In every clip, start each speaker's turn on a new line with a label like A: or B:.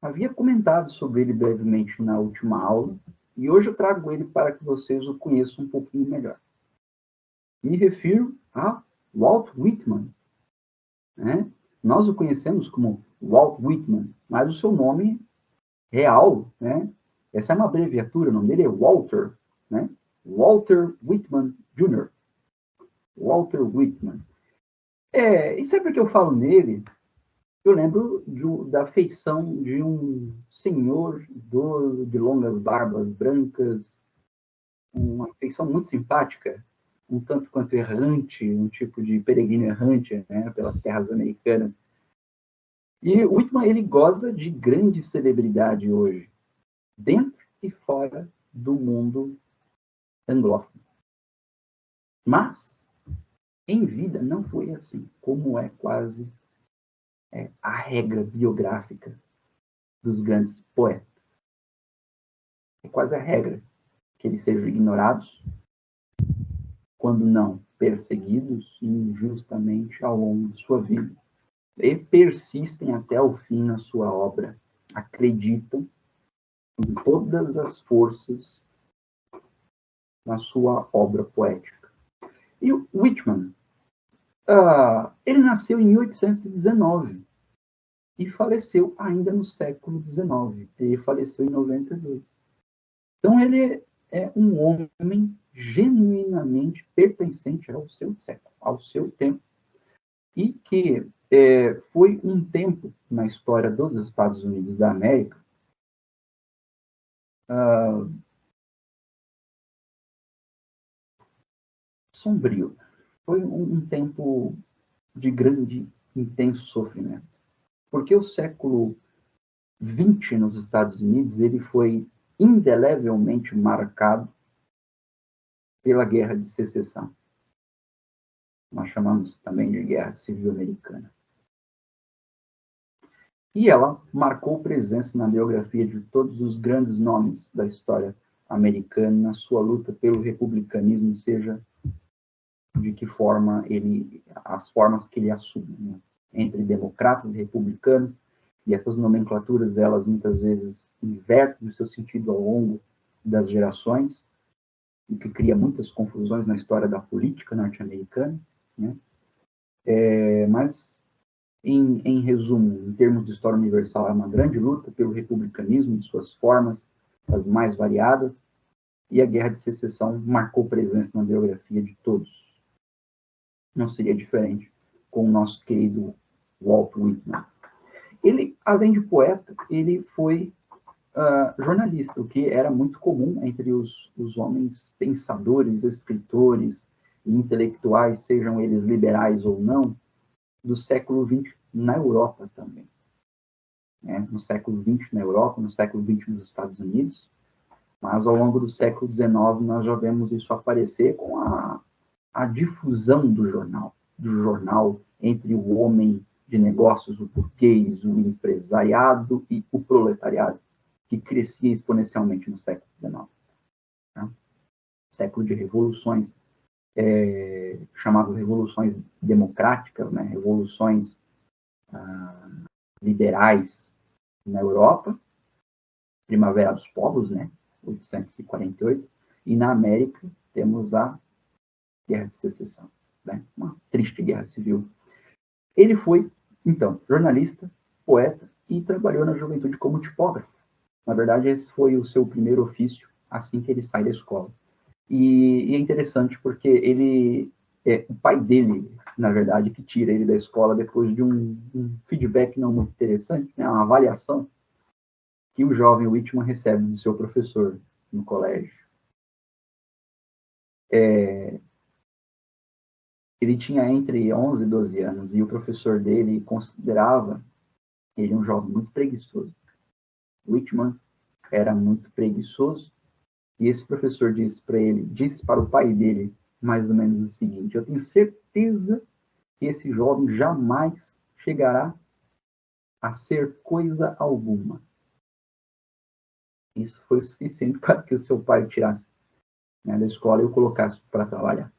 A: havia comentado sobre ele brevemente na última aula, e hoje eu trago ele para que vocês o conheçam um pouquinho melhor. Me refiro a Walt Whitman, né? Nós o conhecemos como Walt Whitman, mas o seu nome real, né? Essa é uma abreviatura, o nome dele é Walter, né? Walter Whitman Jr. Walter Whitman. E sempre que eu falo nele, eu lembro da feição de um senhor idoso, de longas barbas brancas, uma feição muito simpática, um tanto quanto errante, um tipo de peregrino errante, né, pelas terras americanas. E o Whitman, ele goza de grande celebridade hoje, dentro e fora do mundo anglófono. Mas, em vida, não foi assim, como é quase a regra biográfica dos grandes poetas. É quase a regra que eles sejam ignorados, quando não perseguidos injustamente ao longo de sua vida, e persistem até o fim na sua obra, acreditam em todas as forças na sua obra poética. E o Whitman, ele nasceu em 1819 e faleceu ainda no século XIX. Ele faleceu em 92. Então, ele é um homem genuinamente pertencente ao seu século, ao seu tempo, e que foi um tempo na história dos Estados Unidos da América sombrio. Foi um tempo de grande, intenso sofrimento. Porque o século XX nos Estados Unidos ele foi indelevelmente marcado pela Guerra de Secessão. Nós chamamos também de Guerra Civil Americana. E ela marcou presença na biografia de todos os grandes nomes da história americana na sua luta pelo republicanismo, seja de que forma as formas que ele assume, né? Entre democratas e republicanos, e essas nomenclaturas, elas muitas vezes invertem o seu sentido ao longo das gerações, o que cria muitas confusões na história da política norte-americana, né? Mas, em resumo, em termos de história universal, é uma grande luta pelo republicanismo, de suas formas, as mais variadas, e a Guerra de Secessão marcou presença na biografia de todos. Não seria diferente com o nosso querido Walt Whitman. Ele, além de poeta, ele foi jornalista, o que era muito comum entre os homens pensadores, escritores e intelectuais, sejam eles liberais ou não, do século XX na Europa também. No século XX na Europa, no século XX nos Estados Unidos, mas ao longo do século XIX nós já vemos isso aparecer com a difusão do jornal entre o homem de negócios, o burguês, o empresariado e o proletariado, que crescia exponencialmente no século XIX. Tá? Século de revoluções, chamadas revoluções democráticas, né? Revoluções liberais na Europa, Primavera dos Povos, né? 1848, e na América temos a Guerra de Secessão, né? Uma triste guerra civil. Ele foi, então, jornalista, poeta e trabalhou na juventude como tipógrafo. Na verdade, esse foi o seu primeiro ofício assim que ele sai da escola. E é interessante porque o pai dele, na verdade, que tira ele da escola depois de um feedback não muito interessante, né, uma avaliação que o jovem Whitman recebe do seu professor no colégio. Ele tinha entre 11 e 12 anos e o professor dele considerava ele um jovem muito preguiçoso. Whitman era muito preguiçoso e esse professor disse para o pai dele mais ou menos o seguinte: eu tenho certeza que esse jovem jamais chegará a ser coisa alguma. Isso foi suficiente para que o seu pai o tirasse, né, da escola e o colocasse para trabalhar.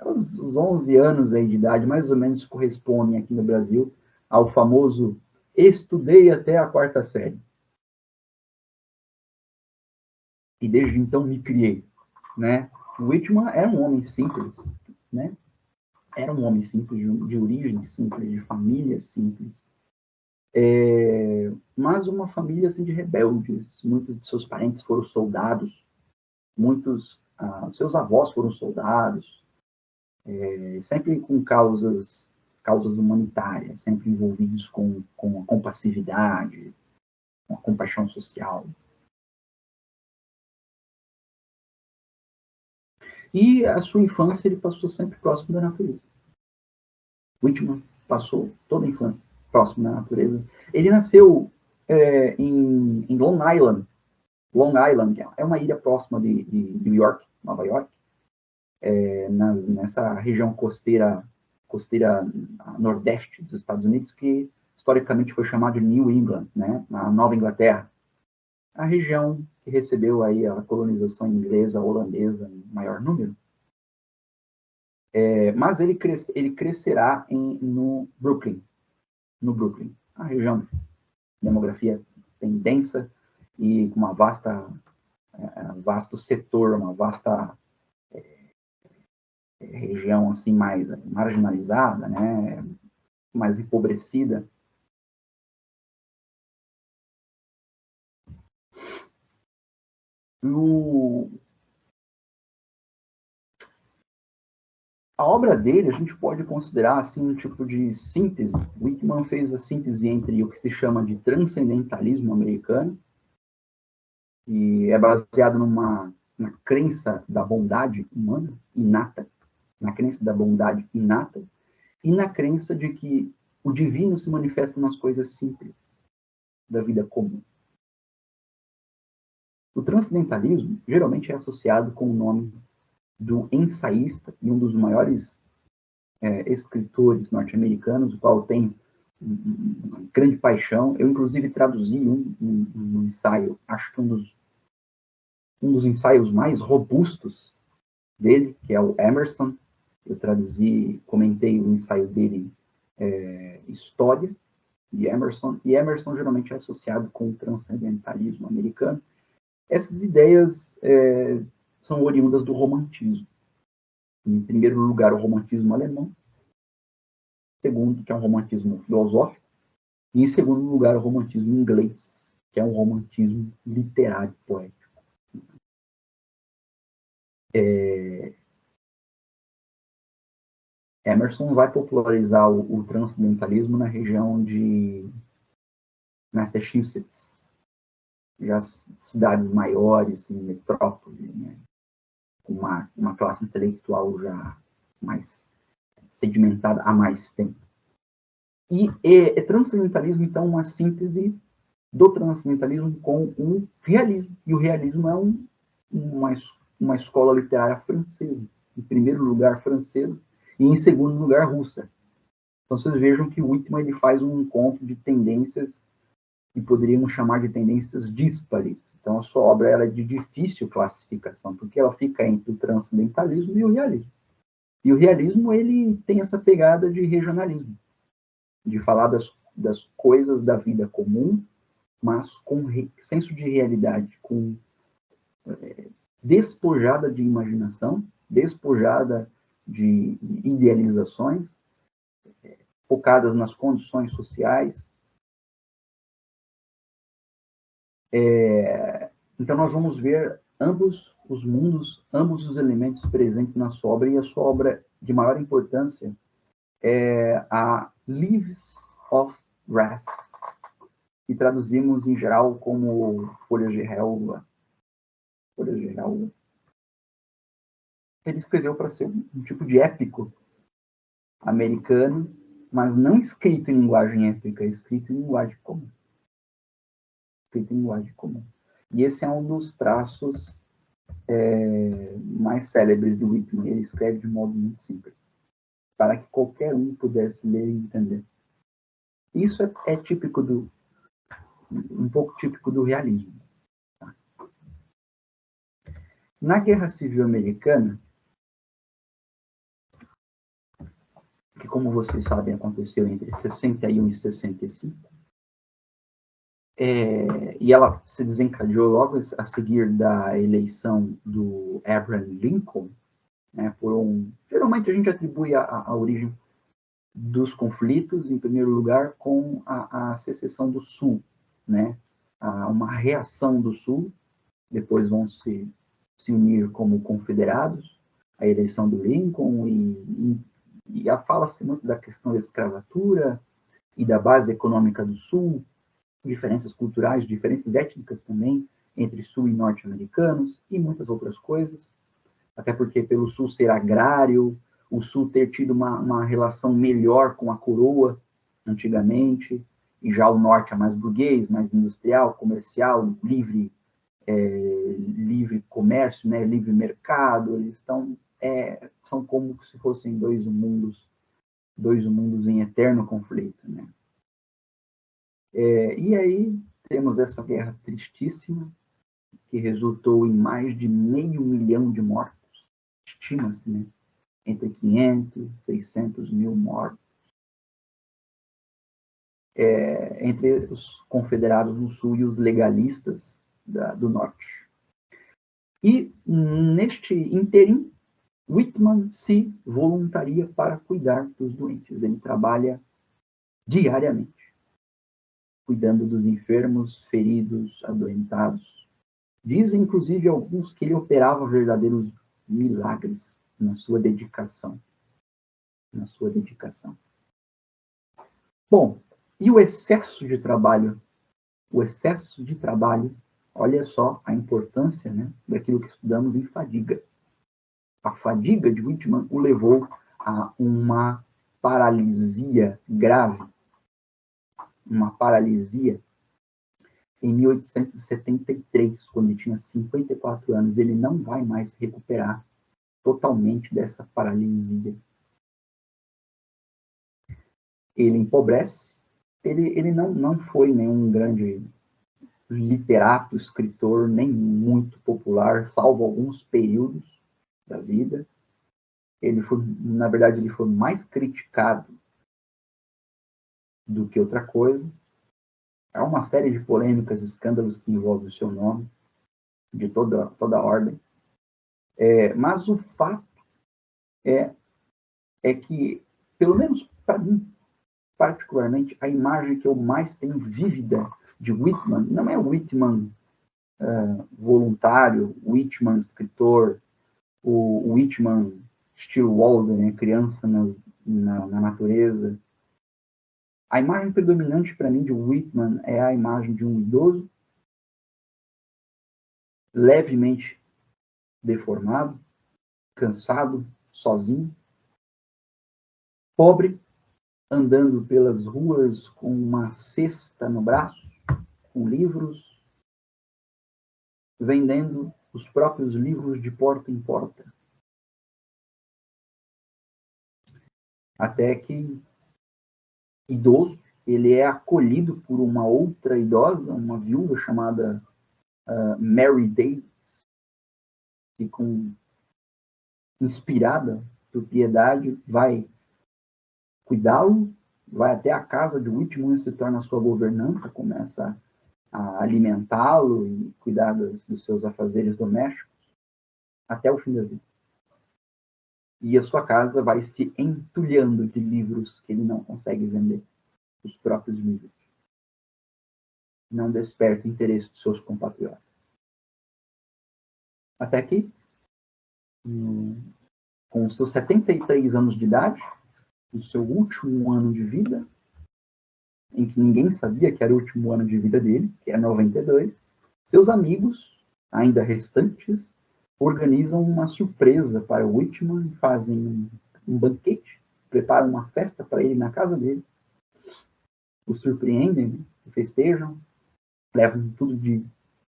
A: Os 11 anos aí de idade, mais ou menos, correspondem aqui no Brasil ao famoso estudei até a 4ª série. E desde então me criei, né? Whitman era um homem simples, né? Era um homem simples, de origem simples, de família simples. Mas uma família assim, de rebeldes. Muitos de seus parentes foram soldados, muitos seus avós foram soldados, sempre com causas humanitárias, sempre envolvidos com a compassividade, com a compaixão social. E a sua infância ele passou sempre próximo da natureza. Whitman passou toda a infância próximo da natureza. Ele nasceu em Long Island. Long Island é uma ilha próxima de New York, Nova York, nessa região costeira nordeste dos Estados Unidos, que historicamente foi chamada de New England, né, na Nova Inglaterra. A região que recebeu aí a colonização inglesa, holandesa, em maior número. Mas ele crescerá no Brooklyn. A região de demografia bem densa e com uma vasto setor, uma vasta região assim mais marginalizada, né, mais empobrecida. A obra dele a gente pode considerar assim um tipo de síntese. Whitman fez a síntese entre o que se chama de transcendentalismo americano, e é baseado na crença da bondade humana inata, na crença da bondade inata, e na crença de que o divino se manifesta nas coisas simples da vida comum. O transcendentalismo geralmente é associado com o nome do ensaísta e um dos maiores escritores norte-americanos, o qual tem uma grande paixão. Eu, inclusive, traduzi um ensaio, acho que um dos ensaios mais robustos dele, que é o Emerson. Eu traduzi, comentei o ensaio dele, História, de Emerson, e Emerson geralmente é associado com o transcendentalismo americano. Essas ideias são oriundas do romantismo. Em primeiro lugar, o romantismo alemão, segundo, que é um romantismo filosófico, e em segundo lugar, o romantismo inglês, que é um romantismo literário poético. Emerson vai popularizar o transcendentalismo na região de Massachusetts, já cidades maiores, em metrópole, né, com uma classe intelectual já mais sedimentada há mais tempo. E transcendentalismo, então, uma síntese do transcendentalismo com o realismo. E o realismo é uma escola literária francesa. Em primeiro lugar, francesa, e em segundo lugar, russa. Então, vocês vejam que o Whitman ele faz um encontro de tendências que poderíamos chamar de tendências díspares. Então, a sua obra ela é de difícil classificação, porque ela fica entre o transcendentalismo e o realismo. E o realismo ele tem essa pegada de regionalismo, de falar das coisas da vida comum, mas com senso de realidade, com despojada de imaginação, despojada de idealizações, focadas nas condições sociais. Então, nós vamos ver ambos os mundos, ambos os elementos presentes na sua obra, e a sua obra de maior importância é a Leaves of Grass, que traduzimos em geral como folhas de relva. Folhas de relva. Ele escreveu para ser um tipo de épico americano, mas não escrito em linguagem épica, escrito em linguagem comum. Escrito em linguagem comum. E esse é um dos traços mais célebres do Whitman. Ele escreve de modo muito simples, para que qualquer um pudesse ler e entender. Isso é típico um pouco típico do realismo. Tá? Na Guerra Civil Americana, que, como vocês sabem, aconteceu entre 61 e 65, e ela se desencadeou logo a seguir da eleição do Abraham Lincoln, né, geralmente a gente atribui a origem dos conflitos, em primeiro lugar, com a secessão do Sul, né, uma reação do Sul, depois vão se unir como confederados, a eleição do Lincoln, e fala-se muito da questão da escravatura e da base econômica do Sul, diferenças culturais, diferenças étnicas também, entre sul e norte-americanos, e muitas outras coisas, até porque pelo sul ser agrário, o sul ter tido uma relação melhor com a coroa, antigamente, e já o norte é mais burguês, mais industrial, comercial, livre comércio, né, livre mercado, eles são como se fossem dois mundos em eterno conflito, né? E aí temos essa guerra tristíssima, que resultou em mais de 500 mil de mortos, estima-se, né? Entre 500 e 600 mil mortos, entre os confederados no sul e os legalistas do norte. E neste ínterim, Whitman se voluntaria para cuidar dos doentes. Ele trabalha diariamente, cuidando dos enfermos, feridos, adoentados. Dizem, inclusive, alguns que ele operava verdadeiros milagres na sua dedicação. Bom, e o excesso de trabalho? O excesso de trabalho, olha só a importância, né, daquilo que estudamos em fadiga. A fadiga de Whitman o levou a uma paralisia grave. Uma paralisia em 1873, quando ele tinha 54 anos. Ele não vai mais se recuperar totalmente dessa paralisia. Ele empobrece. Ele não foi nenhum grande literato, escritor, nem muito popular, salvo alguns períodos da vida. Na verdade, ele foi mais criticado do que outra coisa. Há uma série de polêmicas, escândalos que envolvem o seu nome, de toda a ordem. Mas o fato é que, pelo menos para mim, particularmente, a imagem que eu mais tenho vívida de Whitman não é o Whitman voluntário, o Whitman escritor, o Whitman estilo Walden, né, criança na natureza. A imagem predominante para mim de Whitman é a imagem de um idoso, levemente deformado, cansado, sozinho, pobre, andando pelas ruas com uma cesta no braço, com livros, vendendo os próprios livros de porta em porta. Até que, idoso, ele é acolhido por uma outra idosa, uma viúva chamada Mary Davis, que, inspirada por piedade, vai cuidá-lo, vai até a casa de Whitman e se torna sua governanta, começa a alimentá-lo e cuidar dos seus afazeres domésticos até o fim da vida. E a sua casa vai se entulhando de livros que ele não consegue vender, os próprios livros. Não desperta o interesse dos seus compatriotas. Até que, com seus 73 anos de idade, no seu último ano de vida, em que ninguém sabia que era o último ano de vida dele, que é 92, seus amigos, ainda restantes, organizam uma surpresa para Whitman, fazem um banquete, preparam uma festa para ele na casa dele, o surpreendem, festejam, levam tudo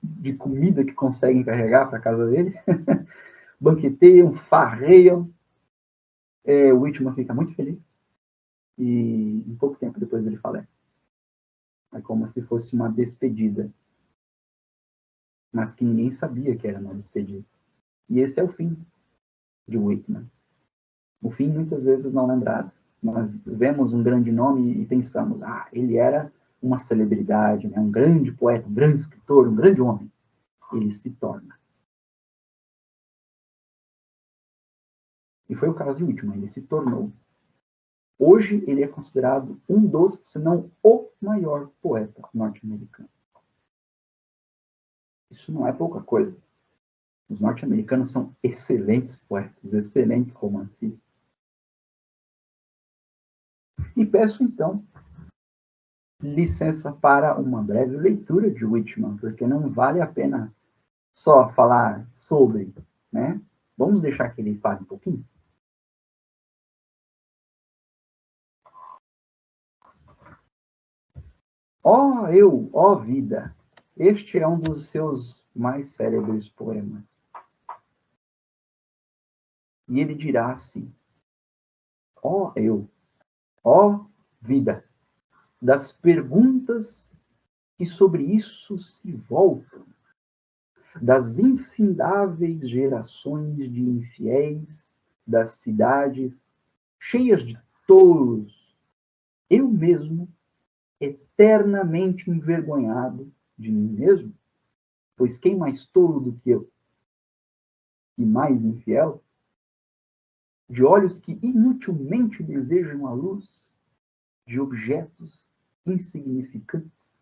A: de comida que conseguem carregar para a casa dele, banqueteiam, farreiam. O Whitman fica muito feliz e em pouco tempo depois ele falece. É como se fosse uma despedida, mas que ninguém sabia que era uma despedida. E esse é o fim de Whitman. O fim muitas vezes não lembrado. Nós vemos um grande nome e pensamos, ele era uma celebridade, né? Um grande poeta, um grande escritor, um grande homem. Ele se torna. E foi o caso de Whitman, ele se tornou. Hoje ele é considerado um dos, se não o maior poeta norte-americano. Isso não é pouca coisa. Os norte-americanos são excelentes poetas, excelentes romancistas. E peço, então, licença para uma breve leitura de Whitman, porque não vale a pena só falar sobre, né? Vamos deixar que ele fale um pouquinho? Ó eu, ó vida, este é um dos seus mais célebres poemas. E ele dirá assim, ó eu, ó vida, das perguntas que sobre isso se voltam, das infindáveis gerações de infiéis, das cidades cheias de tolos, eu mesmo, eternamente envergonhado de mim mesmo, pois quem mais tolo do que eu, e mais infiel, de olhos que inutilmente desejam a luz, de objetos insignificantes,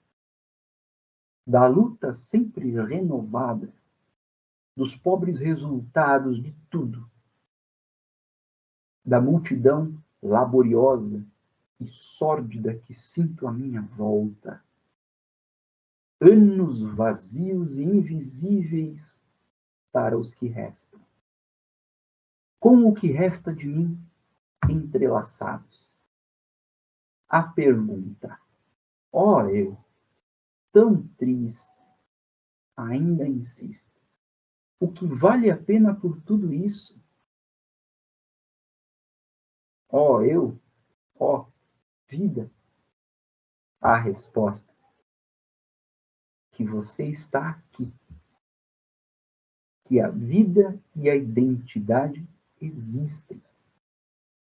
A: da luta sempre renovada, dos pobres resultados de tudo, da multidão laboriosa e sórdida que sinto à minha volta. Anos vazios e invisíveis para os que restam. Com o que resta de mim entrelaçados. A pergunta, ó eu, tão triste, ainda insisto. O que vale a pena por tudo isso? Ó eu, ó vida, a resposta, que você está aqui, que a vida e a identidade existem,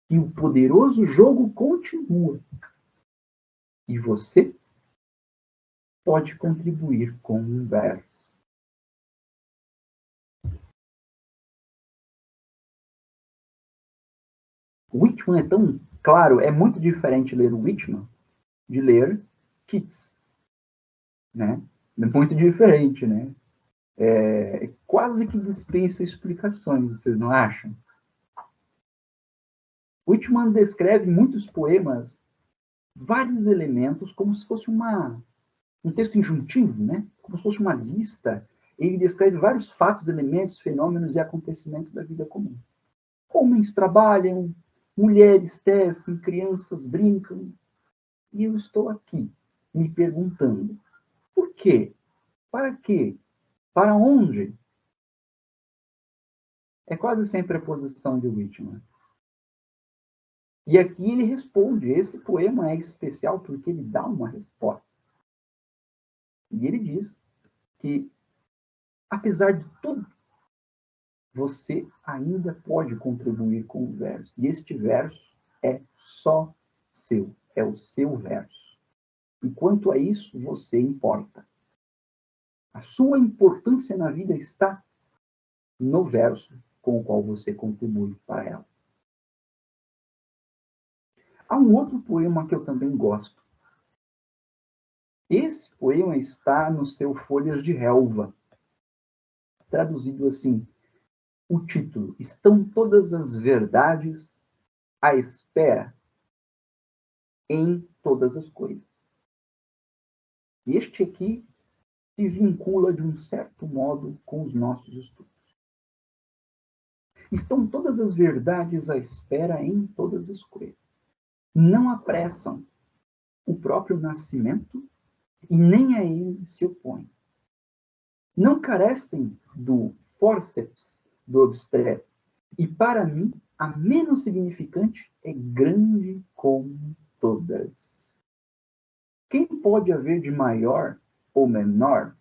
A: que o poderoso jogo continua, e você pode contribuir com um verso. Whitman é tão claro, é muito diferente ler Whitman de ler Keats, né? É muito diferente, né? Quase que dispensa explicações, vocês não acham? Whitman descreve em muitos poemas vários elementos como se fosse um texto injuntivo, né? Como se fosse uma lista. Ele descreve vários fatos, elementos, fenômenos e acontecimentos da vida comum. Homens trabalham, mulheres tecem, crianças brincam. E eu estou aqui, me perguntando, por quê? Para quê? Para onde? É quase sempre a posição de Whitman. E aqui ele responde. Esse poema é especial porque ele dá uma resposta. E ele diz que, apesar de tudo, você ainda pode contribuir com o verso. E este verso é só seu. É o seu verso. E quanto a isso, você importa. A sua importância na vida está no verso com o qual você contribui para ela. Há um outro poema que eu também gosto. Esse poema está no seu Folhas de Relva. Traduzido assim, o título, Estão todas as verdades à espera em todas as coisas. Este aqui se vincula de um certo modo com os nossos estudos. Estão todas as verdades à espera em todas as coisas. Não apressam o próprio nascimento e nem a ele se opõem. Não carecem do fórceps do obstetra. E para mim, a menos significante é grande como todas. Quem pode haver de maior ou menor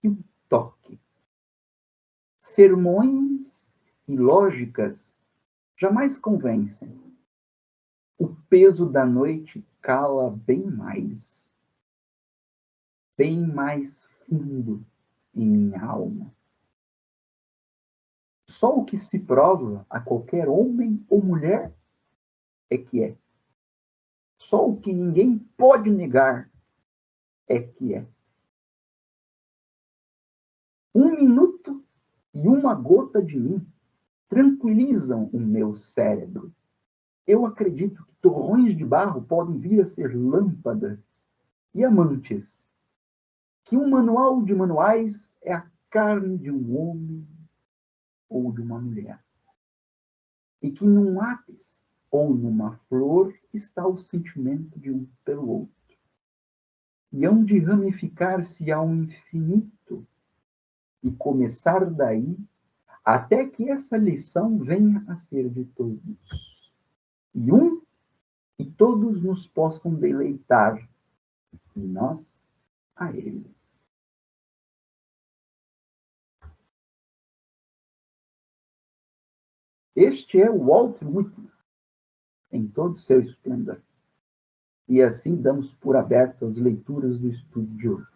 A: que o toque? Sermões e lógicas jamais convencem. O peso da noite cala bem mais. bem mais fundo em minha alma. Só o que se prova a qualquer homem ou mulher é que é. Só o que ninguém pode negar é que é. 1 minuto e uma gota de mim tranquilizam o meu cérebro. Eu acredito que torrões de barro podem vir a ser lâmpadas e amantes. Que um manual de manuais é a carne de um homem ou de uma mulher. E que num lápis ou numa flor está o sentimento de um pelo outro. E hão de ramificar-se ao infinito e começar daí até que essa lição venha a ser de todos. E todos nos possam deleitar, e nós a ele. Este é o Walt Whitman, em todo o seu esplendor. E assim damos por aberto as leituras do estudo de hoje.